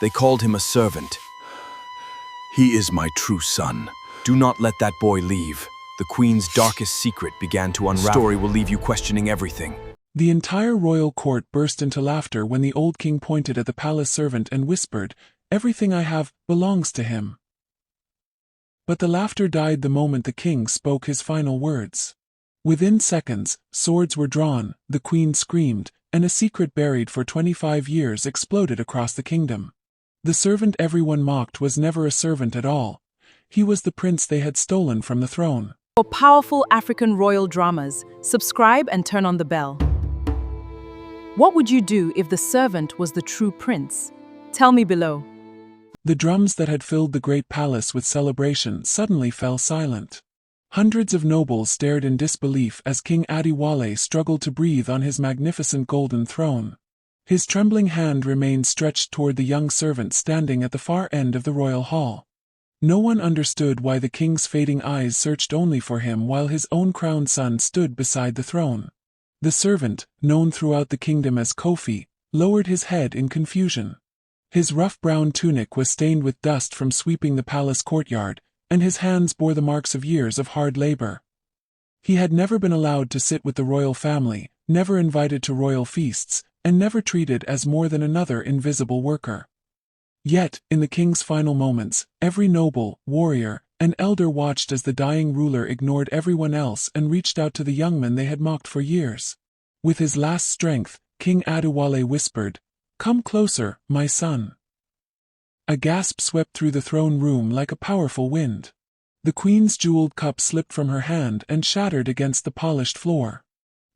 They called him a servant. He is my true son. Do not let that boy leave. The queen's darkest secret began to unravel. The story will leave you questioning everything. The entire royal court burst into laughter when the old king pointed at the palace servant and whispered, "Everything I have belongs to him." But the laughter died the moment the king spoke his final words. Within seconds, swords were drawn, the queen screamed, and a secret buried for 25 years exploded across the kingdom. The servant everyone mocked was never a servant at all. He was the prince they had stolen from the throne. For powerful African royal dramas, subscribe and turn on the bell. What would you do if the servant was the true prince? Tell me below. The drums that had filled the great palace with celebration suddenly fell silent. Hundreds of nobles stared in disbelief as King Adewale struggled to breathe on his magnificent golden throne. His trembling hand remained stretched toward the young servant standing at the far end of the royal hall. No one understood why the king's fading eyes searched only for him while his own crowned son stood beside the throne. The servant, known throughout the kingdom as Kofi, lowered his head in confusion. His rough brown tunic was stained with dust from sweeping the palace courtyard, and his hands bore the marks of years of hard labor. He had never been allowed to sit with the royal family, never invited to royal feasts, and never treated as more than another invisible worker. Yet, in the king's final moments, every noble, warrior, and elder watched as the dying ruler ignored everyone else and reached out to the young man they had mocked for years. With his last strength, King Adewale whispered, "Come closer, my son." A gasp swept through the throne room like a powerful wind. The queen's jeweled cup slipped from her hand and shattered against the polished floor.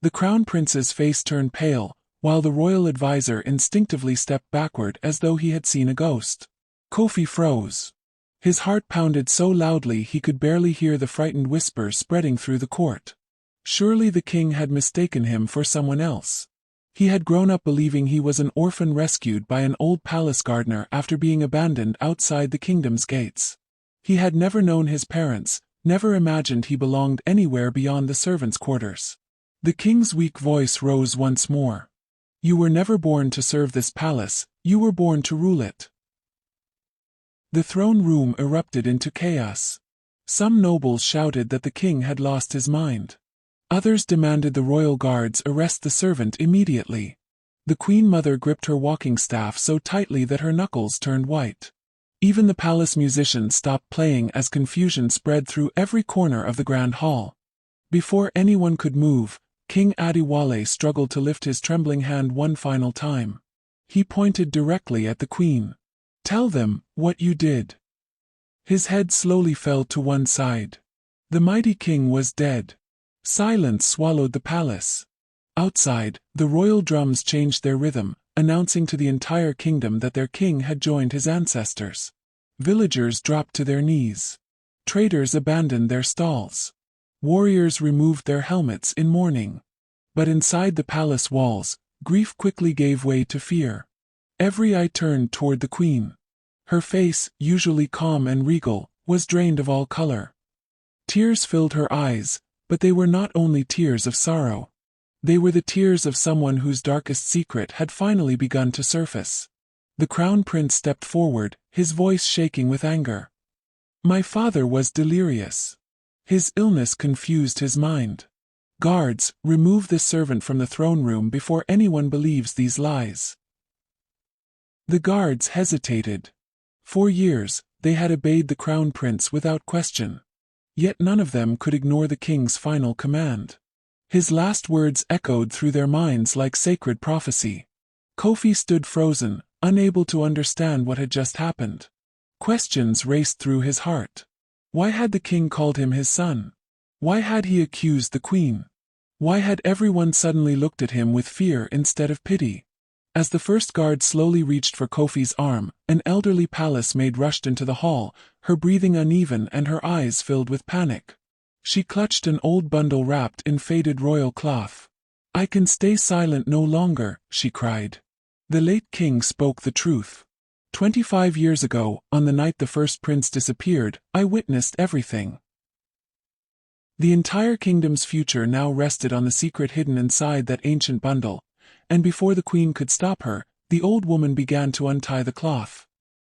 The crown prince's face turned pale, while the royal advisor instinctively stepped backward as though he had seen a ghost. Kofi froze. His heart pounded so loudly he could barely hear the frightened whispers spreading through the court. Surely the king had mistaken him for someone else. He had grown up believing he was an orphan rescued by an old palace gardener after being abandoned outside the kingdom's gates. He had never known his parents, never imagined he belonged anywhere beyond the servants' quarters. The king's weak voice rose once more. "You were never born to serve this palace, you were born to rule it." The throne room erupted into chaos. Some nobles shouted that the king had lost his mind. Others demanded the royal guards arrest the servant immediately. The queen mother gripped her walking staff so tightly that her knuckles turned white. Even the palace musicians stopped playing as confusion spread through every corner of the grand hall. Before anyone could move, King Adewale struggled to lift his trembling hand one final time. He pointed directly at the queen. "Tell them what you did." His head slowly fell to one side. The mighty king was dead. Silence swallowed the palace. Outside, the royal drums changed their rhythm, announcing to the entire kingdom that their king had joined his ancestors. Villagers dropped to their knees. Traders abandoned their stalls. Warriors removed their helmets in mourning. But inside the palace walls, grief quickly gave way to fear. Every eye turned toward the queen. Her face, usually calm and regal, was drained of all color. Tears filled her eyes, but they were not only tears of sorrow. They were the tears of someone whose darkest secret had finally begun to surface. The crown prince stepped forward, his voice shaking with anger. "My father was delirious. His illness confused his mind. Guards, remove this servant from the throne room before anyone believes these lies." The guards hesitated. For years, they had obeyed the crown prince without question. Yet none of them could ignore the king's final command. His last words echoed through their minds like sacred prophecy. Kofi stood frozen, unable to understand what had just happened. Questions raced through his heart. Why had the king called him his son? Why had he accused the queen? Why had everyone suddenly looked at him with fear instead of pity? As the first guard slowly reached for Kofi's arm, an elderly palace maid rushed into the hall, her breathing uneven and her eyes filled with panic. She clutched an old bundle wrapped in faded royal cloth. "I can stay silent no longer," she cried. The late king spoke the truth. 25 years ago, on the night the first prince disappeared, I witnessed everything. The entire kingdom's future now rested on the secret hidden inside that ancient bundle, and before the queen could stop her, the old woman began to untie the cloth.